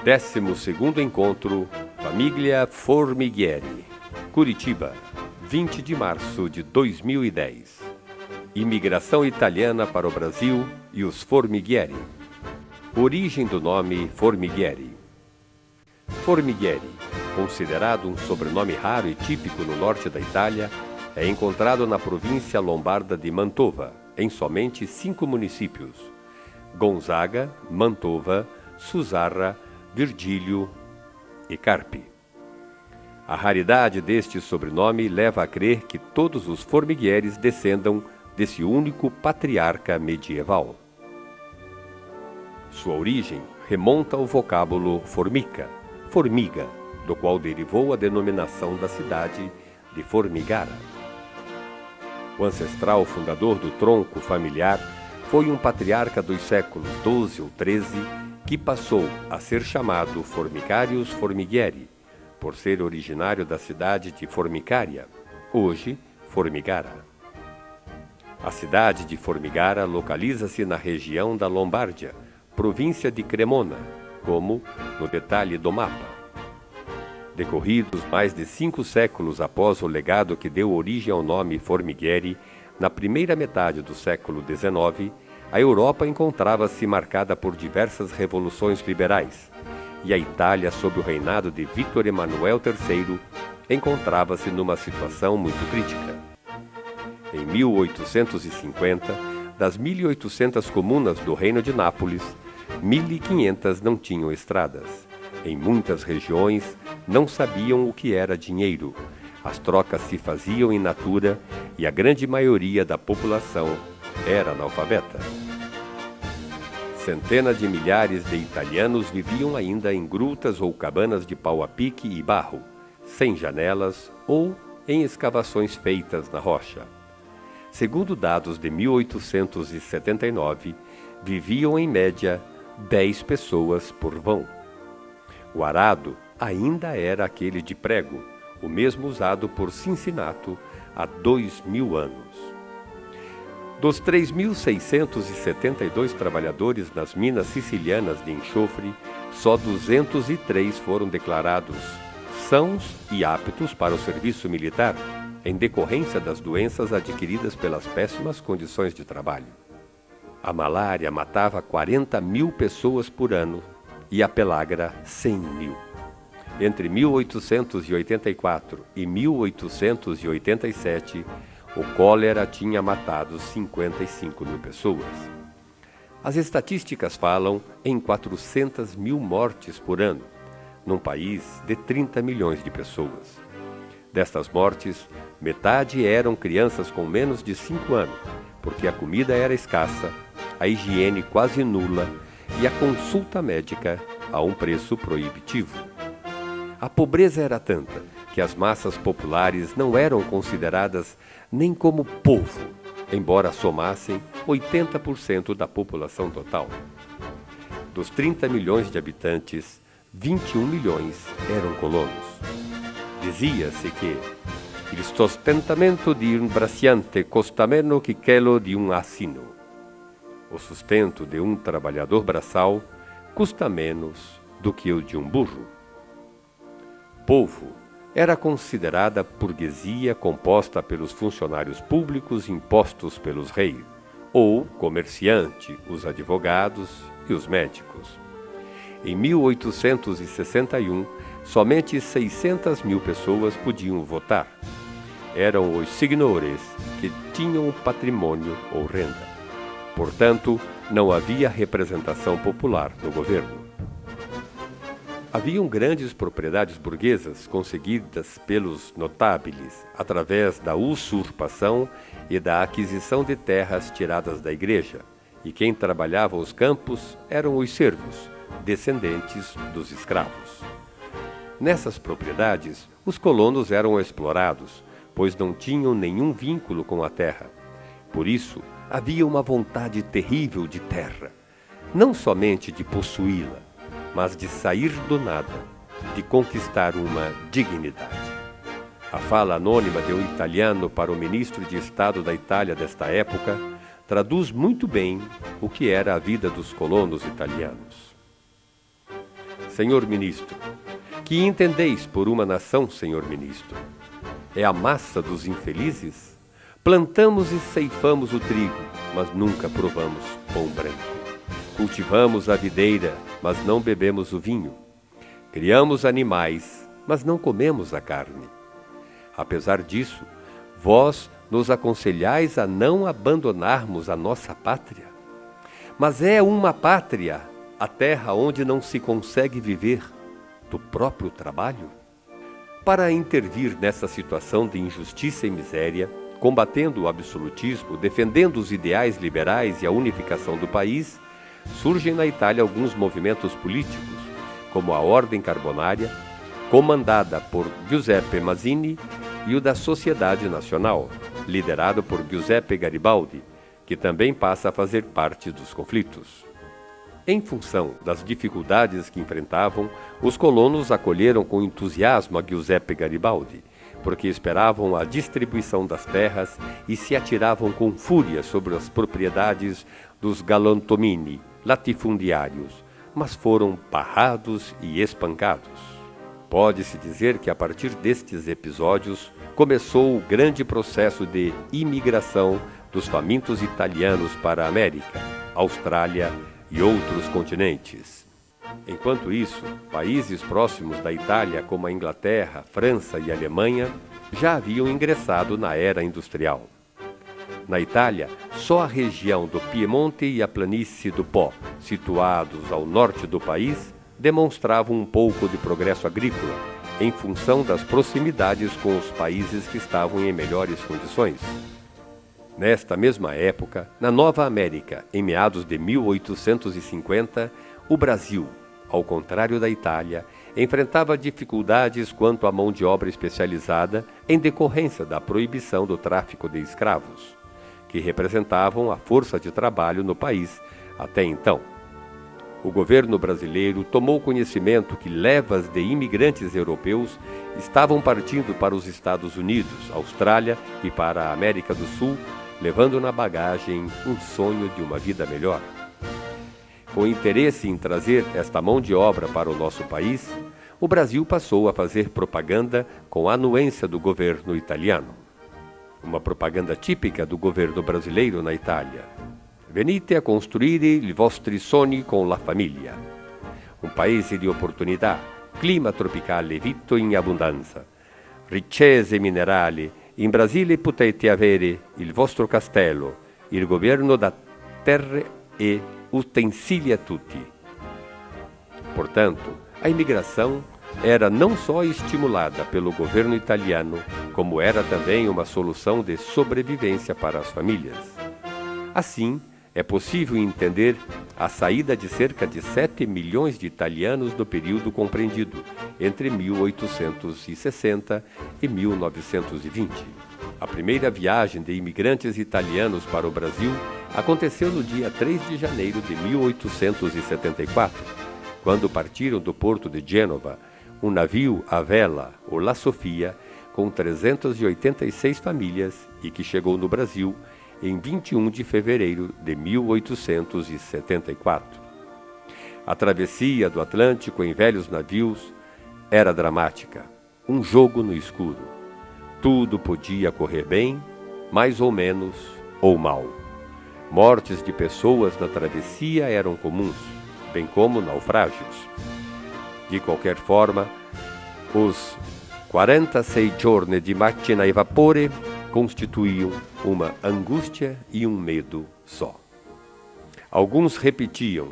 12º Encontro Famiglia Formighieri, Curitiba, 20 de março de 2010. Imigração italiana para o Brasil e os Formighieri. Origem do nome Formighieri. Formighieri, considerado um sobrenome raro e típico no norte da Itália, é encontrado na província lombarda de Mantova, em somente 5 municípios: Gonzaga, Mantova, Suzzarra, Virgílio e Carpi. A raridade deste sobrenome leva a crer que todos os Formighieri descendam desse único patriarca medieval. Sua origem remonta ao vocábulo formica, formiga, do qual derivou a denominação da cidade de Formigara. O ancestral fundador do tronco familiar foi um patriarca dos séculos XII ou XIII que passou a ser chamado Formicarius Formighieri, por ser originário da cidade de Formicaria, hoje Formigara. A cidade de Formigara localiza-se na região da Lombardia, província de Cremona, como no detalhe do mapa. Decorridos mais de 5 séculos após o legado que deu origem ao nome Formighieri, na primeira metade do século XIX, a Europa encontrava-se marcada por diversas revoluções liberais, e a Itália, sob o reinado de Vítor Emanuel III, encontrava-se numa situação muito crítica. Em 1850, das 1.800 comunas do Reino de Nápoles, 1.500 não tinham estradas. Em muitas regiões, não sabiam o que era dinheiro. As trocas se faziam in natura e a grande maioria da população era analfabeta. Centenas de milhares de italianos viviam ainda em grutas ou cabanas de pau a pique e barro, sem janelas ou em escavações feitas na rocha. Segundo dados de 1879, viviam em média 10 pessoas por vão. O arado ainda era aquele de prego, o mesmo usado por Cincinnato há 2.000 anos. Dos 3.672 trabalhadores nas minas sicilianas de enxofre, só 203 foram declarados sãos e aptos para o serviço militar, em decorrência das doenças adquiridas pelas péssimas condições de trabalho. A malária matava 40.000 pessoas por ano e a pelágra 100.000. Entre 1884 e 1887, o cólera tinha matado 55.000 pessoas. As estatísticas falam em 400.000 mortes por ano, num país de 30 milhões de pessoas. Destas mortes, metade eram crianças com menos de 5 anos, porque a comida era escassa, a higiene quase nula e a consulta médica a um preço proibitivo. A pobreza era tanta que as massas populares não eram consideradas nem como povo, embora somassem 80% da população total. Dos 30 milhões de habitantes, 21 milhões eram colonos. Dizia-se que il sostentamento di un bracciante costa meno que quello di un assino. O sustento de um trabalhador braçal custa menos do que o de um burro. Povo era considerada burguesia composta pelos funcionários públicos impostos pelos reis, ou comerciante, os advogados e os médicos. Em 1861, somente 600.000 pessoas podiam votar. Eram os signores que tinham patrimônio ou renda. Portanto, não havia representação popular no governo. Haviam grandes propriedades burguesas conseguidas pelos notáveis através da usurpação e da aquisição de terras tiradas da igreja, e quem trabalhava os campos eram os servos, descendentes dos escravos. Nessas propriedades, os colonos eram explorados, pois não tinham nenhum vínculo com a terra. Por isso, havia uma vontade terrível de terra, não somente de possuí-la, mas de sair do nada, de conquistar uma dignidade. A fala anônima de um italiano para o ministro de Estado da Itália desta época traduz muito bem o que era a vida dos colonos italianos. senhor ministro? Que entendeis por uma nação, senhor ministro? É a massa dos infelizes? Plantamos e ceifamos o trigo, mas nunca provamos pão branco. Cultivamos a videira, mas não bebemos o vinho. Criamos animais, mas não comemos a carne. Apesar disso, vós nos aconselhais a não abandonarmos a nossa pátria. Mas é uma pátria, a terra onde não se consegue viver do próprio trabalho? Para intervir nessa situação de injustiça e miséria, combatendo o absolutismo, defendendo os ideais liberais e a unificação do país, surgem na Itália alguns movimentos políticos, como a Ordem Carbonária, comandada por Giuseppe Mazzini, e o da Sociedade Nacional, liderado por Giuseppe Garibaldi, que também passa a fazer parte dos conflitos. Em função das dificuldades que enfrentavam, os colonos acolheram com entusiasmo a Giuseppe Garibaldi, porque esperavam a distribuição das terras e se atiravam com fúria sobre as propriedades dos galantomini, latifundiários, mas foram barrados e espancados. Pode-se dizer que a partir destes episódios começou o grande processo de imigração dos famintos italianos para a América, Austrália e outros continentes. Enquanto isso, países próximos da Itália, como a Inglaterra, França e Alemanha, já haviam ingressado na era industrial. Na Itália, só a região do Piemonte e a planície do Po, situados ao norte do país, demonstravam um pouco de progresso agrícola, em função das proximidades com os países que estavam em melhores condições. Nesta mesma época, na Nova América, em meados de 1850, o Brasil, ao contrário da Itália, enfrentava dificuldades quanto à mão de obra especializada em decorrência da proibição do tráfico de escravos, que representavam a força de trabalho no país até então. O governo brasileiro tomou conhecimento que levas de imigrantes europeus estavam partindo para os Estados Unidos, Austrália e para a América do Sul, levando na bagagem um sonho de uma vida melhor. Com interesse em trazer esta mão de obra para o nosso país, o Brasil passou a fazer propaganda com a anuência do governo italiano. Uma propaganda típica do governo brasileiro na Itália. Venite a costruire i vostri sogni con la famiglia. Un paese di opportunità, clima tropicale vitto in abbondanza, ricchezze minerali. In Brasile potete avere il vostro castello, il governo da terre e utensili a tutti. Portanto, a imigração era não só estimulada pelo governo italiano, como era também uma solução de sobrevivência para as famílias. Assim, é possível entender a saída de cerca de 7 milhões de italianos no período compreendido entre 1860 e 1920. A primeira viagem de imigrantes italianos para o Brasil aconteceu no dia 3 de janeiro de 1874, quando partiram do porto de Gênova um navio à vela, o La Sofia, com 386 famílias e que chegou no Brasil em 21 de fevereiro de 1874. A travessia do Atlântico em velhos navios era dramática, um jogo no escuro. Tudo podia correr bem, mais ou menos, ou mal. Mortes de pessoas na travessia eram comuns, bem como naufrágios. De qualquer forma, os 46 giorni di macchina e vapore constituíam uma angústia e um medo só. Alguns repetiam: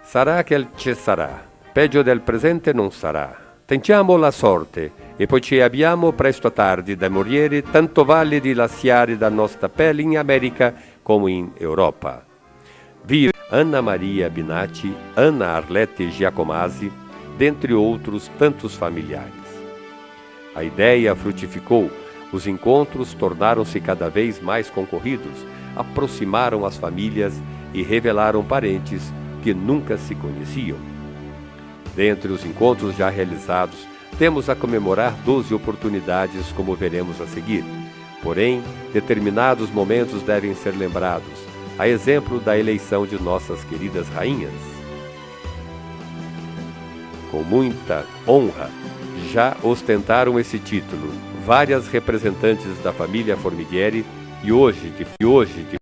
sarà che ci sarà, peggio del presente non sarà. Tentiamo la sorte, e poiché abbiamo presto o tardi da morire, tanto vale di lasciare da nostra pelle in America come in Europa. Vive Anna Maria Binatti, Anna Arlete Giacomazzi, dentre outros tantos familiares. A ideia frutificou, os encontros tornaram-se cada vez mais concorridos, aproximaram as famílias e revelaram parentes que nunca se conheciam. Dentre os encontros já realizados, temos a comemorar 12 oportunidades, como veremos a seguir. Porém, determinados momentos devem ser lembrados, a exemplo da eleição de nossas queridas rainhas. com muita honra, já ostentaram esse título várias representantes da família Formighieri e hoje, de